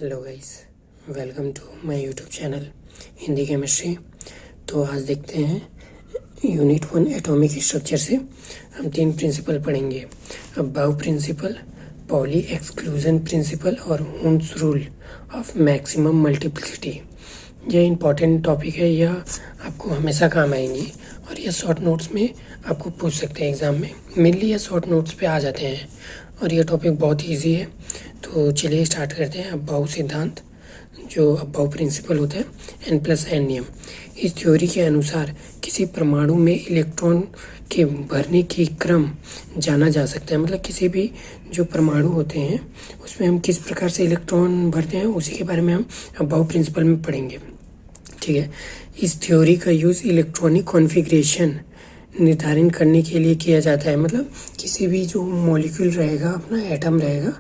Hello guys, welcome to my YouTube channel Hindi chemistry. तो आज देखते हैं यूनिट 1 एटॉमिक स्ट्रक्चर से हम 3 प्रिंसिपल पढ़ेंगे। Aufbau principle, Pauli exclusion principle और Hund's rule of maximum multiplicity. यह इम्पॉर्टेंट टॉपिक है, यह आपको हमेशा काम आएंगी और यह शॉर्ट नोट्स में आपको पूछ सकते हैं एग्ज़ाम में। मेनली यह शॉर्ट नोट्स पे आ जाते हैं और यह टॉपिक बहुत ईजी है। तो चलिए स्टार्ट करते हैं। अबाव सिद्धांत, जो अबाव प्रिंसिपल होता है, n+n नियम। इस थ्योरी के अनुसार किसी परमाणु में इलेक्ट्रॉन के भरने की क्रम जाना जा सकता है। मतलब किसी भी जो परमाणु होते हैं उसमें हम किस प्रकार से इलेक्ट्रॉन भरते हैं उसी के बारे में हम अबाव प्रिंसिपल में पढ़ेंगे। ठीक है। इस थ्योरी का यूज़ इलेक्ट्रॉनिक कॉन्फ़िगरेशन निर्धारण करने के लिए किया जाता है। मतलब किसी भी जो मॉलिक्यूल रहेगा, अपना एटम रहेगा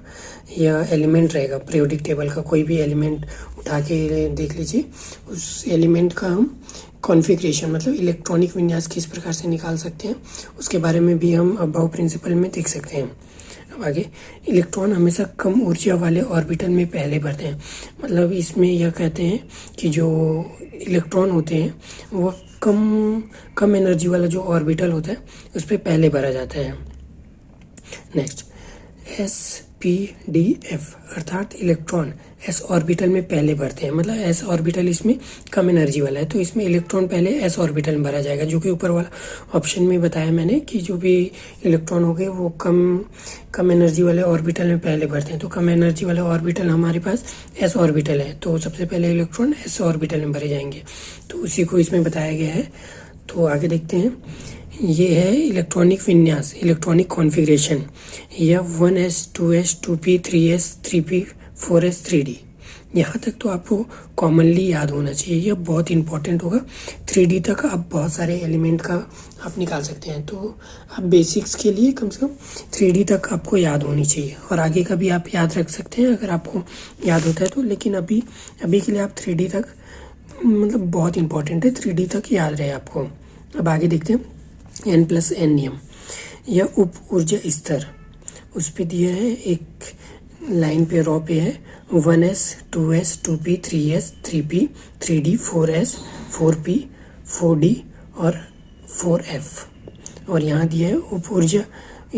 या एलिमेंट रहेगा, पीरियोडिक टेबल का कोई भी एलिमेंट उठा के देख लीजिए, उस एलिमेंट का हम कॉन्फ़िगरेशन मतलब इलेक्ट्रॉनिक विन्यास किस प्रकार से निकाल सकते हैं उसके बारे में भी हम अबाव प्रिंसिपल में देख सकते हैं। अब आगे, इलेक्ट्रॉन हमेशा कम ऊर्जा वाले ऑर्बिटल में पहले भरते हैं। मतलब इसमें यह कहते हैं कि जो इलेक्ट्रॉन होते हैं वह कम एनर्जी वाला जो ऑर्बिटल होता है उस पर पहले भरा जाता है। नेक्स्ट, SpDF अर्थात इलेक्ट्रॉन s ऑर्बिटल में पहले भरते हैं। मतलब s ऑर्बिटल इसमें कम एनर्जी वाला है तो इसमें इलेक्ट्रॉन पहले s ऑर्बिटल में भरा जाएगा, जो कि ऊपर वाला ऑप्शन में बताया मैंने कि जो भी इलेक्ट्रॉन हो गए वो कम एनर्जी वाले ऑर्बिटल में पहले भरते हैं। तो कम एनर्जी वाले ऑर्बिटल हमारे पास s ऑर्बिटल है तो सबसे पहले इलेक्ट्रॉन s ऑर्बिटल में भरे जाएंगे। तो उसी को इसमें बताया गया है। तो आगे देखते हैं, ये है इलेक्ट्रॉनिक विन्यास, इलेक्ट्रॉनिक कॉन्फ़िगरेशन। यह 1s 2s 2p 3s 3p 4s 3d। यहाँ तक तो आपको कॉमनली याद होना चाहिए, यह बहुत इंपॉर्टेंट होगा। 3d तक आप बहुत सारे एलिमेंट का आप निकाल सकते हैं। तो आप बेसिक्स के लिए कम से कम 3d तक आपको याद होनी चाहिए और आगे का भी आप याद रख सकते हैं अगर आपको याद होता है तो। लेकिन अभी के लिए आप 3d तक मतलब बहुत इंपॉर्टेंट है, 3d तक याद रहे आपको। अब आगे देखते हैं n+n नियम। यह उप ऊर्जा स्तर उस पे दिया है, एक लाइन पे रॉ पे है 1s 2s 2p 3s 3p 3d 4s 4p 4d और 4f। और यहाँ दिया है उप ऊर्जा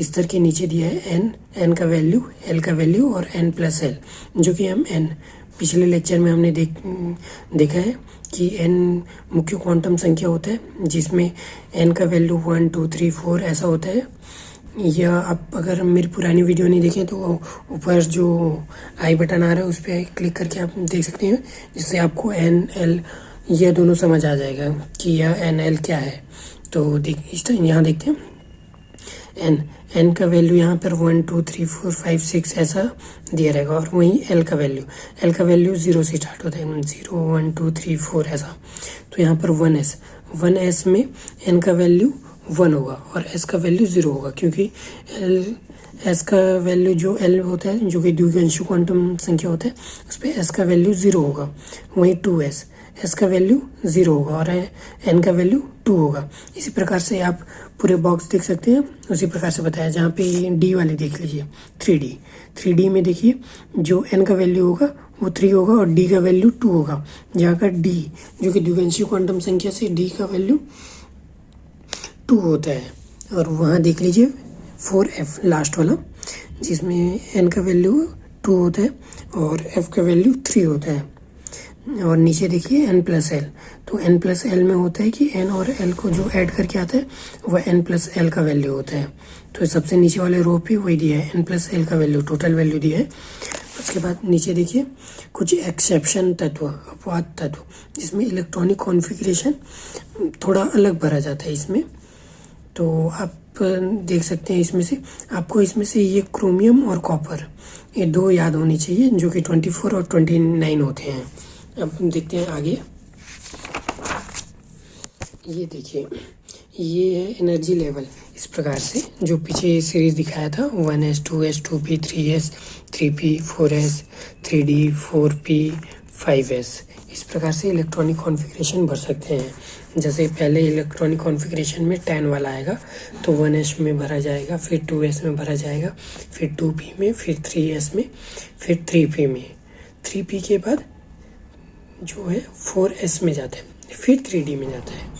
स्तर के नीचे दिया है n का वैल्यू, l का वैल्यू और n+l, जो कि हम n पिछले लेक्चर में हमने देखा है कि n मुख्य क्वांटम संख्या होता है जिसमें n का वैल्यू 1 2 3 4 ऐसा होता है। या आप अगर मेरी पुरानी वीडियो नहीं देखें तो ऊपर जो आई बटन आ रहा है उस पर क्लिक करके आप देख सकते हैं, जिससे आपको n l यह दोनों समझ आ जाएगा कि यह n l क्या है। तो इस टाइम यहाँ देखते हैं n का वैल्यू यहाँ पर 1 2 3 4 5 6 ऐसा दिया रहेगा और वहीं l का वैल्यू 0 से स्टार्ट होता है, 0 1 2 3 4 ऐसा। तो यहाँ पर 1s में n का वैल्यू 1 होगा और s का वैल्यू 0 होगा, क्योंकि s का वैल्यू जो l होता है जो कि द्विआंशी क्वांटम संख्या होता है उस पर s का वैल्यू 0 होगा। वहीं 2s s का वैल्यू 0 होगा और n का वैल्यू 2 होगा। इसी प्रकार से आप पूरे बॉक्स देख सकते हैं, उसी प्रकार से बताया। जहाँ पे d वाले देख लीजिए 3D में देखिए जो n का वैल्यू होगा वो 3 होगा और d का वैल्यू 2 होगा। जहाँ का d जो कि द्विआंशी क्वांटम संख्या से d का वैल्यू 2 होता है। और वहाँ देख लीजिए 4f लास्ट वाला, जिसमें n का वैल्यू 2 होता है और f का वैल्यू 3 होता है। और नीचे देखिए n+l, तो n+l में होता है कि n और l को जो ऐड करके आता है वह n+l का वैल्यू होता है। तो सबसे नीचे वाले रो पे वही दिया है, n+l का वैल्यू, टोटल वैल्यू दिया है। उसके बाद नीचे देखिए कुछ एक्सेप्शन तत्व, अपवाद तत्व, जिसमें इलेक्ट्रॉनिक कॉन्फ़िगरेशन थोड़ा अलग भरा जाता है इसमें। तो आप देख सकते हैं इसमें से ये क्रोमियम और कॉपर, ये 2 याद होनी चाहिए, जो कि 24 और 29 होते हैं। अब देखते हैं आगे। ये देखिए, ये है एनर्जी लेवल इस प्रकार से, जो पीछे सीरीज दिखाया था 1s 2s 2p 3s 3p 4s 3d 4p 5s। इस प्रकार से इलेक्ट्रॉनिक कॉन्फ़िगरेशन भर सकते हैं। जैसे पहले इलेक्ट्रॉनिक कॉन्फ़िगरेशन में 10 वाला आएगा तो 1s में भरा जाएगा, फिर 2s में भरा जाएगा, फिर 2p में, फिर 3s में, फिर 3p में। 3p के बाद जो है 4s में जाता है, फिर 3d में जाता है।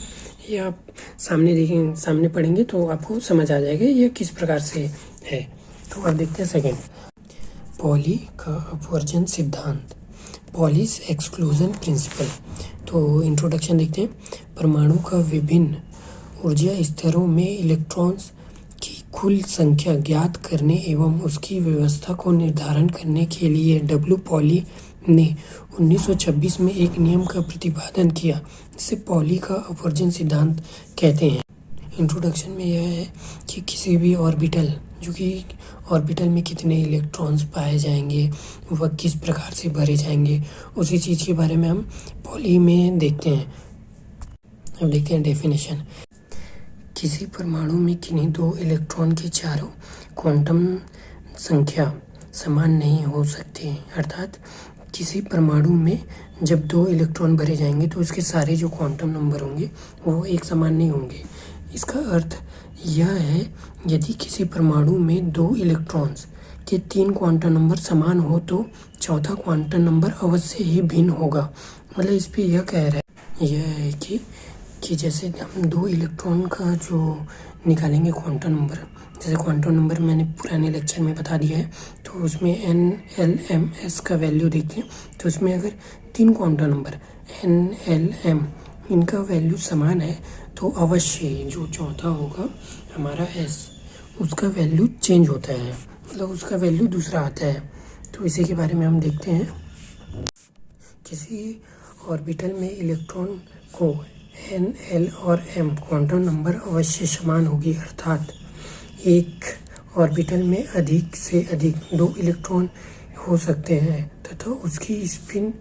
ये आप सामने देखेंगे, सामने पढ़ेंगे तो आपको समझ आ जाएगा ये किस प्रकार से है। तो अब देखते हैं सेकंड, पॉली का अपवर्जन सिद्धांत, पॉलीज एक्सक्लूजन प्रिंसिपल। तो इंट्रोडक्शन देखते हैं। परमाणु का विभिन्न ऊर्जा स्तरों में इलेक्ट्रॉन्स की कुल संख्या ज्ञात करने एवं उसकी व्यवस्था को निर्धारण करने के लिए डब्ल्यू पॉली ने 1926 में एक नियम का प्रतिपादन किया, जिसे पॉली का अपवर्जन सिद्धांत कहते हैं। इंट्रोडक्शन में यह है कि किसी भी ऑर्बिटल, जो कि ऑर्बिटल में कितने इलेक्ट्रॉन्स पाए जाएंगे, वह किस प्रकार से भरे जाएंगे, उसी चीज़ के बारे में हम पॉली में देखते हैं। अब देखते हैं डेफिनेशन। किसी परमाणु में किन्हीं दो इलेक्ट्रॉन के चारों क्वांटम संख्या समान नहीं हो सकती, अर्थात किसी परमाणु में जब दो इलेक्ट्रॉन भरे जाएंगे तो उसके सारे जो क्वांटम नंबर होंगे वो एक समान नहीं होंगे। इसका अर्थ यह है, यदि किसी परमाणु में दो इलेक्ट्रॉन्स के 3 क्वांटम नंबर समान हो तो चौथा क्वांटम नंबर अवश्य ही भिन्न होगा। मतलब इस पे यह कह रहा है, यह है कि जैसे हम दो इलेक्ट्रॉन का जो निकालेंगे क्वांटम नंबर, जैसे क्वांटम नंबर मैंने पुराने लेक्चर में बता दिया है, तो उसमें NLMS का वैल्यू देखते हैं। तो उसमें अगर 3 क्वांटम नंबर NLM इनका वैल्यू समान है तो अवश्य जो चौथा होगा हमारा S, उसका वैल्यू चेंज होता है, मतलब उसका वैल्यू दूसरा आता है। तो इसी के बारे में हम देखते हैं। किसी ऑर्बिटल में इलेक्ट्रॉन को NL और M क्वांटम नंबर अवश्य समान होगी, अर्थात एक ऑर्बिटल में अधिक से अधिक 2 इलेक्ट्रॉन हो सकते हैं तथा उसकी स्पिन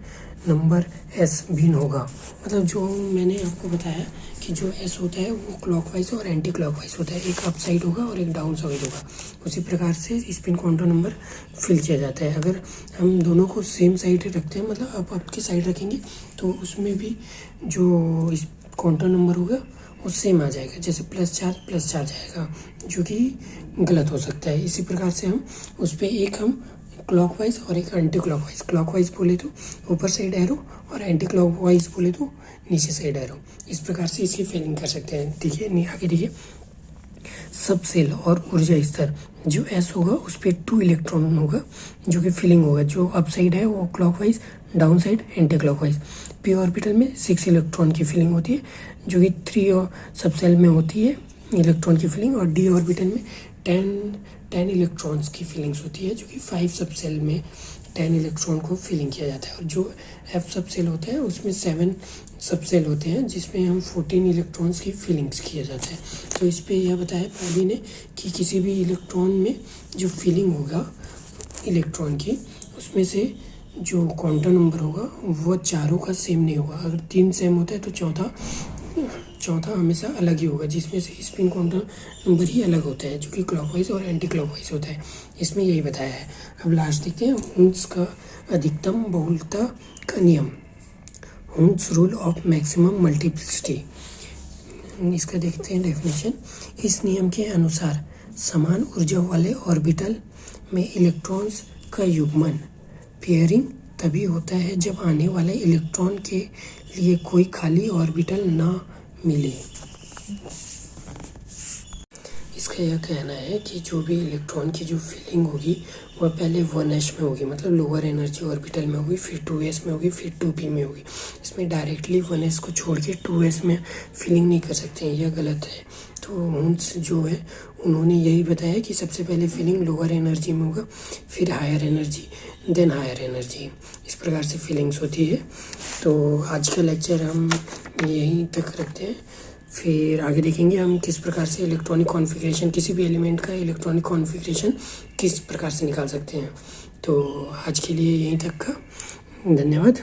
नंबर S भिन्न होगा। मतलब जो मैंने आपको बताया कि जो S होता है वो क्लॉकवाइज और एंटी क्लॉकवाइज होता है, एक अप साइड होगा और एक डाउन साइड होगा। उसी प्रकार से स्पिन क्वांटम नंबर फिल किया जाता है। अगर हम दोनों को सेम साइड रखते हैं, मतलब अप की साइड रखेंगे, तो उसमें भी जो क्वांटम नंबर होगा वो सेम आ जाएगा, जैसे +4 आएगा, जो कि गलत हो सकता है। इसी प्रकार से हम उस पर एक हम क्लॉकवाइज और एक एंटी क्लॉकवाइज, क्लॉकवाइज बोले तो ऊपर साइड एरो और एंटी क्लॉकवाइज बोले तो नीचे साइड एरो, इस प्रकार से इसकी फिलिंग कर सकते हैं। देखिए आगे देखिए, सब सेल और ऊर्जा स्तर, जो S होगा उस पर 2 इलेक्ट्रॉन होगा जो कि फिलिंग होगा, जो अप साइड है वो clockwise, down side anti clockwise. p orbital में 6 इलेक्ट्रॉन की फिलिंग होती है, जो कि 3 और सब सेल में होती है इलेक्ट्रॉन की फिलिंग, और d ऑर्बिटल में 10 इलेक्ट्रॉन्स की फिलिंग्स होती है, जो कि 5 सब सेल में 10 इलेक्ट्रॉन को फिलिंग किया जाता है। और जो F सब सेल होता है उसमें 7 सब सेल होते हैं, जिसमें हम 14 इलेक्ट्रॉन्स की फिलिंग्स किया जाता है। तो इस पे यह बताया पॉली ने कि किसी भी इलेक्ट्रॉन में जो फिलिंग होगा इलेक्ट्रॉन की, उसमें से जो क्वांटम नंबर होगा वो चारों का सेम नहीं होगा। अगर 3 सेम होता है तो चौथा हमेशा अलग ही होगा, जिसमें से स्पिन क्वांटम नंबर ही अलग होता है, जो कि क्लॉकवाइज और एंटी क्लॉकवाइज होता है। इसमें यही बताया है। अब लास्ट देखते हैं, हुंस का अधिकतम बहुलता का नियम, हुंस रूल ऑफ मैक्सिमम मल्टीप्लिसिटी। इसका देखते हैं डेफिनेशन। इस नियम के अनुसार समान ऊर्जा वाले ऑर्बिटल में इलेक्ट्रॉन्स का युग्मन, पेयरिंग, तभी होता है जब आने वाले इलेक्ट्रॉन के लिए कोई खाली ऑर्बिटल ना मिले। इसका यह कहना है कि जो भी इलेक्ट्रॉन की जो फिलिंग होगी वह पहले 1s में होगी, मतलब लोअर एनर्जी ऑर्बिटल में होगी, फिर 2s में होगी, फिर 2p में होगी। इसमें डायरेक्टली 1s को छोड़ के 2s में फिलिंग नहीं कर सकते हैं, यह गलत है। तो हुंस जो है उन्होंने यही बताया कि सबसे पहले फिलिंग लोअर एनर्जी में होगा, फिर higher energy, then higher energy, इस प्रकार से फिलिंग्स होती है। तो आज का लेक्चर हम यहीं तक रखते हैं, फिर आगे देखेंगे हम किस प्रकार से इलेक्ट्रॉनिक कॉन्फ़िगरेशन, किसी भी एलिमेंट का इलेक्ट्रॉनिक कॉन्फ़िगरेशन किस प्रकार से निकाल सकते हैं। तो आज के लिए यहीं तक का, धन्यवाद।